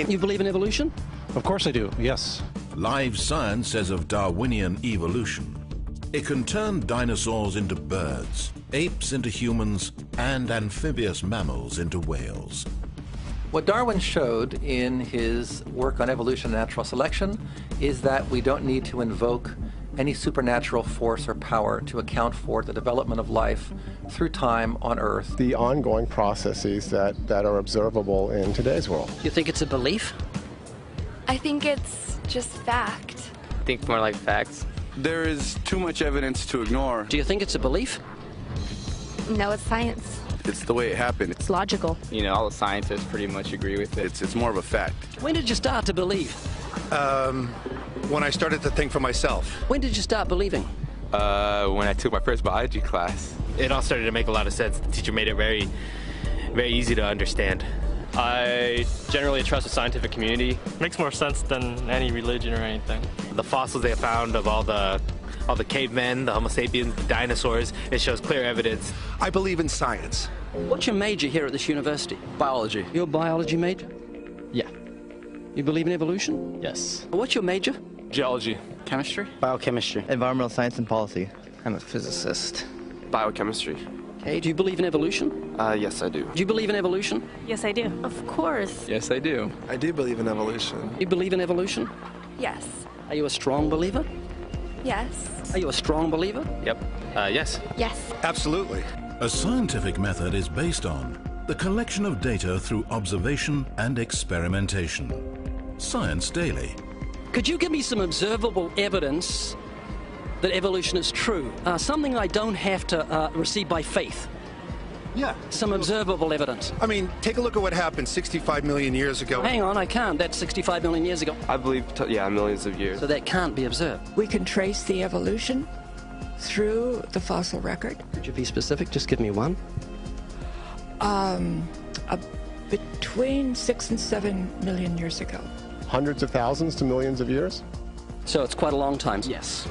You believe in evolution? Of course I do, yes. Live science says of Darwinian evolution, it can turn dinosaurs into birds, apes into humans, and amphibious mammals into whales. What Darwin showed in his work on evolution and natural selection is that we don't need to invoke any supernatural force or power to account for the development of life through time on Earth. The ongoing processes that are observable in today's world. Do you think it's a belief? I think it's just fact. I think more like facts. There is too much evidence to ignore. Do you think it's a belief? No, it's science. It's the way it happened. It's logical. You know, all the scientists pretty much agree with it. It's more of a fact. When did you start to believe? When I started to think for myself. When did you start believing? When I took my first biology class. It all started to make a lot of sense. The teacher made it very, very easy to understand. I generally trust the scientific community. Makes more sense than any religion or anything. The fossils they found of all the cavemen, the Homo sapiens, the dinosaurs, it shows clear evidence. I believe in science. What's your major here at this university? Biology. Your biology major? Yeah. You believe in evolution? Yes. What's your major? Geology. Chemistry? Biochemistry. Environmental science and policy. I'm a physicist. Biochemistry. Okay, do you believe in evolution? Yes, I do. Do you believe in evolution? Yes, I do. Of course. Yes, I do. I do believe in evolution. You believe in evolution? Yes. Are you a strong believer? Yes. Are you a strong believer? Yep. Yes. Yes. Absolutely. A scientific method is based on the collection of data through observation and experimentation. Science Daily. Could you give me some observable evidence that evolution is true? Something I don't have to receive by faith. Yeah. Some observable evidence. I mean, take a look at what happened 65 million years ago. Hang on, I can't. That's 65 million years ago. I believe, millions of years. So that can't be observed. We can trace the evolution through the fossil record. Could you be specific? Just give me one. Between 6 and 7 million years ago. Hundreds of thousands to millions of years? So it's quite a long time. Yes.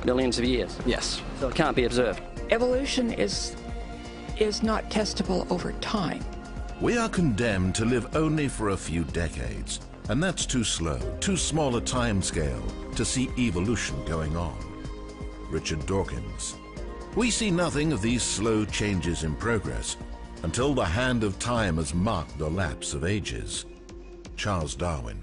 Millions of years. Yes. So it can't be observed. Evolution is not testable over time. We are condemned to live only for a few decades, and that's too slow, too small a time scale to see evolution going on. Richard Dawkins. We see nothing of these slow changes in progress until the hand of time has marked the lapse of ages. Charles Darwin.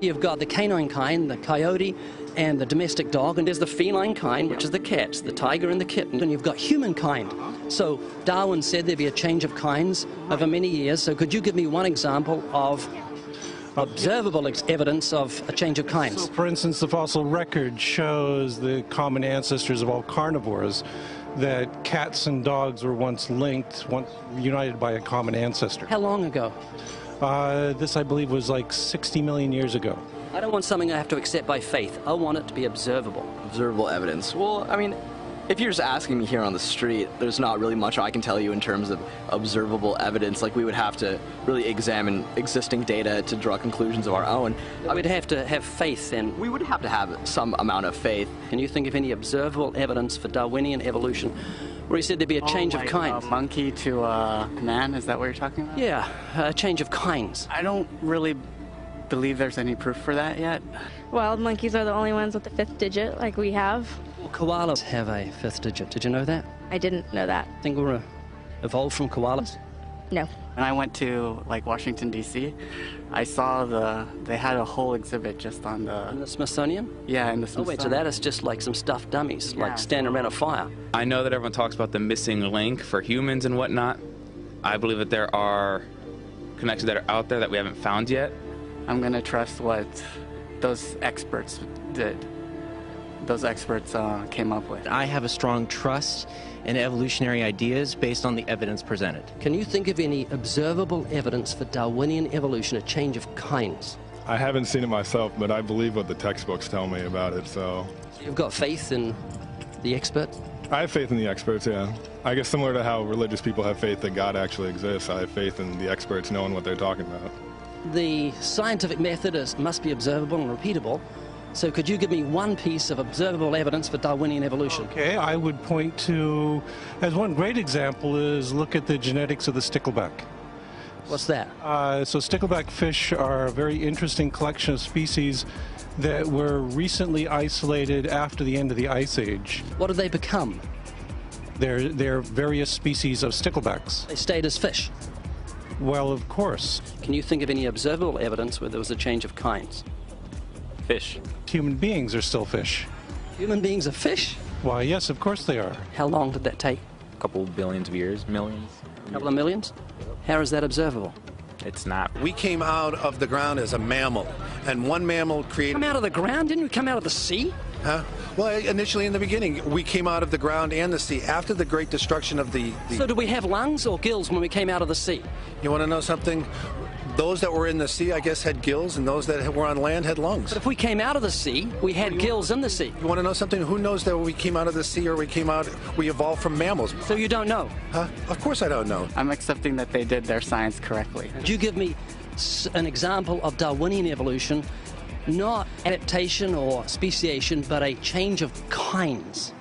You've got the canine kind, the coyote, and the domestic dog, and there's the feline kind, which is the cats, the tiger and the kitten, and you've got humankind. So Darwin said there'd be a change of kinds over many years, so could you give me one example of observable evidence of a change of kinds? So, for instance, the fossil record shows the common ancestors of all carnivores, that cats and dogs were once linked, once united by a common ancestor. How long ago? This, I believe, was like 60 million years ago. I don't want something I have to accept by faith. I want it to be observable. Observable evidence. Well, I mean, if you're just asking me here on the street, there's not really much I can tell you in terms of observable evidence. Like, we would have to really examine existing data to draw conclusions of our own. We'd have to have faith then. We would have to have some amount of faith. Can you think of any observable evidence for Darwinian evolution where he said there'd be a change of kinds? Monkey to man, is that what you're talking about? Yeah, a change of kinds. I don't really believe there's any proof for that yet. Wild monkeys are the only ones with the 5th digit, like we have. Well, koalas have a 5th digit. Did you know that? I didn't know that. Think we're evolved from koalas? No. When I went to, like, Washington, D.C., I saw they had a whole exhibit just on In the Smithsonian? Yeah, in the Oh, Smithsonian. wait, so that is just like some stuffed dummies, like standing around a fire. I know that everyone talks about the missing link for humans and whatnot. I believe that there are connections that are out there that we haven't found yet. I'm going to trust what those experts did. Those experts came up with. I have a strong trust in evolutionary ideas based on the evidence presented. Can you think of any observable evidence for Darwinian evolution, a change of kinds? I haven't seen it myself, but I believe what the textbooks tell me about it, so... You've got faith in the experts? I have faith in the experts, yeah. I guess similar to how religious people have faith that God actually exists, I have faith in the experts knowing what they're talking about. The scientific method must be observable and repeatable. So could you give me one piece of observable evidence for Darwinian evolution? Okay, I would point to, as one great example is look at the genetics of the stickleback. What's that? So stickleback fish are a very interesting collection of species that were recently isolated after the end of the Ice Age. What did they become? They're various species of sticklebacks. They stayed as fish. Well, of course. Can you think of any observable evidence where there was a change of kinds? Fish. Human beings are still fish. Human beings are fish? Why, yes, of course they are. How long did that take? A couple billions of years, millions. A couple of millions? How is that observable? It's not. We came out of the ground as a mammal, and one mammal created... Come out of the ground? Didn't we come out of the sea? Huh? Well, initially in the beginning, we came out of the ground and the sea after the great destruction of the... So did we have lungs or gills when we came out of the sea? You want to know something? Those that were in the sea, I guess, had gills, and those that were on land had lungs. But if we came out of the sea, we had gills in the sea. You want to know something? Who knows that we came out of the sea or we evolved from mammals? So you don't know? Huh? Of course I don't know. I'm accepting that they did their science correctly. Could you give me an example of Darwinian evolution, not adaptation or speciation, but a change of kinds?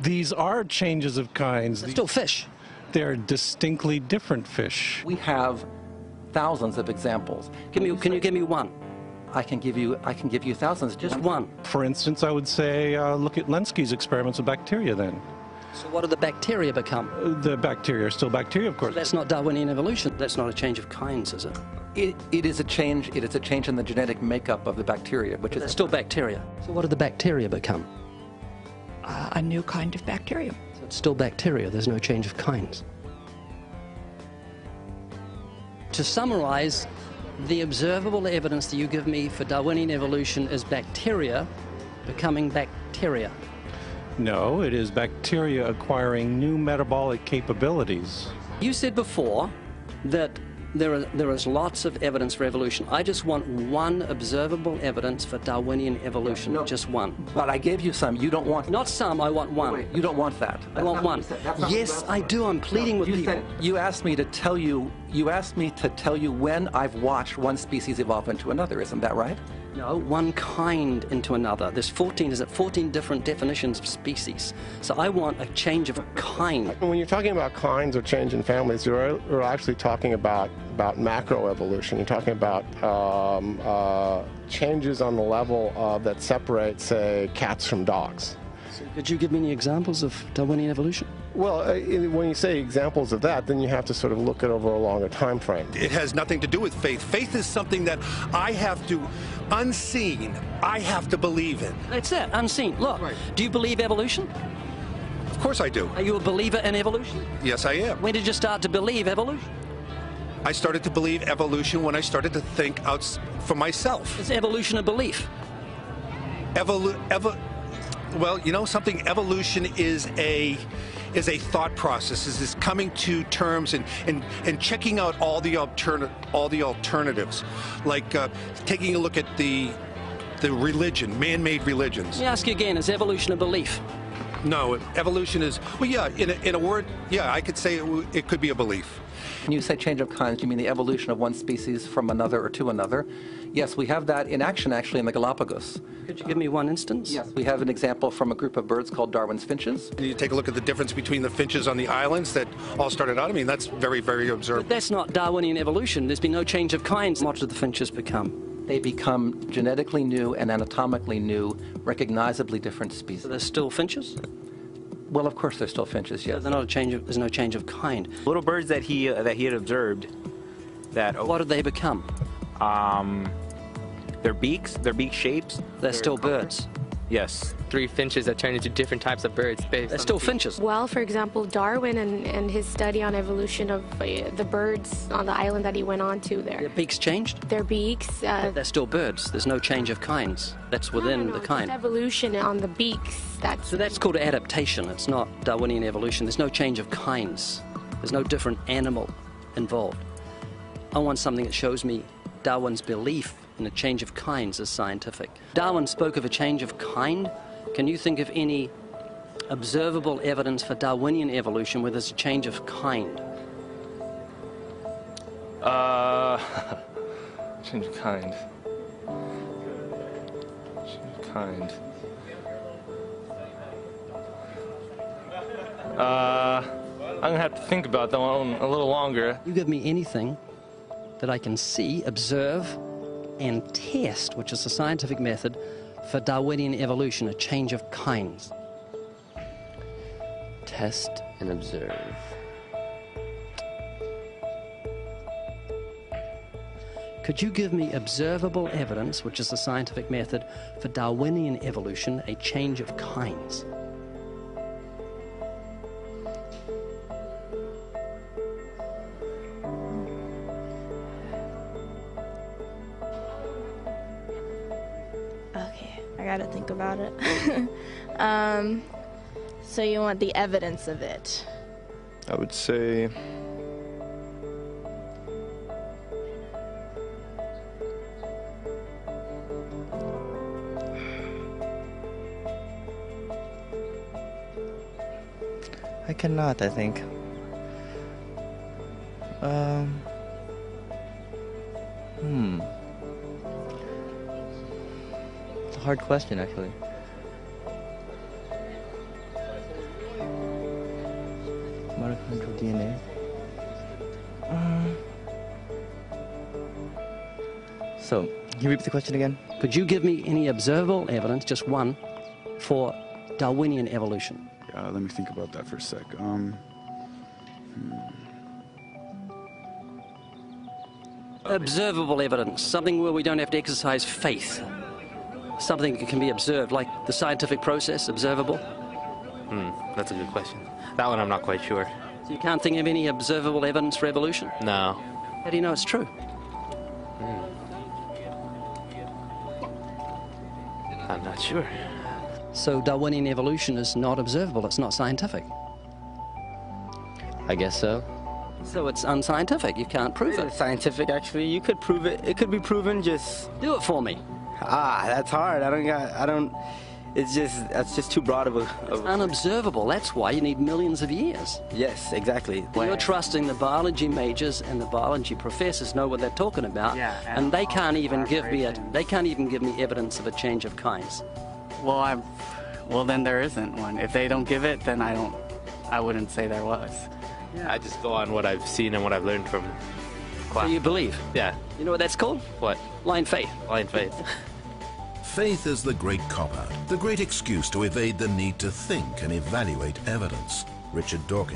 These are changes of kinds. They're still fish. They're distinctly different fish. We have thousands of examples. Can you give me one? I can give you thousands. Just one. For instance, I would say look at Lenski's experiments with bacteria then. So what do the bacteria become? The bacteria are still bacteria, of course. That's not Darwinian evolution. That's not a change of kinds, is it? It is a change. It is a change in the genetic makeup of the bacteria, which is still bacteria. So what do the bacteria become? A new kind of bacterium. So it's still bacteria. There's no change of kinds. To summarize, the observable evidence that you give me for Darwinian evolution is bacteria becoming bacteria. No, it is bacteria acquiring new metabolic capabilities. You said before that there is lots of evidence for evolution. I just want one observable evidence for Darwinian evolution. No, just one. But I gave you some. You don't want... Not some, I want one. Wait, you don't want that. I want one. Yes, I do. I'm pleading with people. You asked me to tell you when I've watched one species evolve into another. Isn't that right? No, one kind into another. There's 14 different definitions of species. So I want a change of kind. When you're talking about kinds or change in families, you're actually talking about macroevolution. You're talking about changes on the level that separate, say, cats from dogs. So could you give me any examples of Darwinian evolution? Well, when you say examples of that, then you have to sort of look at over a longer time frame. It has nothing to do with faith. Faith is something that I have to, unseen, I have to believe in. That's it, unseen. Look, do you believe evolution? Of course I do. Are you a believer in evolution? Yes, I am. When did you start to believe evolution? I started to believe evolution when I started to think out for myself. Is evolution a belief? Well, you know something? Evolution is a thought process. Is coming to terms and checking out all the alternatives, like taking a look at the religion, man-made religions. Let me ask you again: is evolution a belief? No, evolution is, well, yeah, in a word, yeah, I could say it could be a belief. When you say change of kinds, you mean the evolution of one species from another or to another? Yes, we have that in action, actually, in the Galapagos. Could you give me one instance? Yes, we have an example from a group of birds called Darwin's finches. You take a look at the difference between the finches on the islands that all started out. I mean, that's very, very observable. But that's not Darwinian evolution. There's been no change of kinds. What did the finches become? They become genetically new and anatomically new, recognizably different species. So they're still finches? Well, of course, they're still finches. Yes. So they're not a change of, there's no change of kind. Little birds that he had observed. What did they become? Their beak shapes. They're still birds. Yes. 3 finches that turn into different types of birds. They're still finches. Well, for example, Darwin and his study on evolution of the birds on the island that he went on to there. Their beaks changed? Their beaks. They're still birds. There's no change of kinds. That's within the kind. Just evolution on the beaks. So that's called adaptation. It's not Darwinian evolution. There's no change of kinds. There's no different animal involved. I want something that shows me Darwin's belief in a change of kinds is scientific. Darwin spoke of a change of kind. Can you think of any observable evidence for Darwinian evolution where there's a change of kind? Change of kind. Change of kind. I'm gonna have to think about that one a little longer. You give me anything that I can see, observe, and test, which is the scientific method for Darwinian evolution, a change of kinds. Test and observe. Could you give me observable evidence, which is the scientific method for Darwinian evolution, a change of kinds? Okay, I gotta think about it. So you want the evidence of it? I would say I cannot, I think. It's a hard question, actually. Mitochondrial DNA. So, can you repeat the question again? Could you give me any observable evidence, just one, for Darwinian evolution? Let me think about that for a sec. Observable evidence, something where we don't have to exercise faith. Something that can be observed, like the scientific process, observable. That's a good question. That one I'm not quite sure. So you can't think of any observable evidence for evolution? No. How do you know it's true? I'm not sure. So Darwinian evolution is not observable, it's not scientific. I guess so. So it's unscientific, you can't prove it. It's scientific, actually. You could prove it. It could be proven, just... Do it for me. That's hard. That's just too broad of a... It's unobservable, that's why you need millions of years. Yes, exactly. You're trusting the biology majors and the biology professors know what they're talking about, and they can't even give me evidence of a change of kinds. Well, then there isn't one. If they don't give it, then I wouldn't say there was. I just go on what I've seen and what I've learned from class. So you believe? Yeah. You know what that's called? What? Blind faith. Blind faith. Faith is the great cop-out, the great excuse to evade the need to think and evaluate evidence. Richard Dawkins.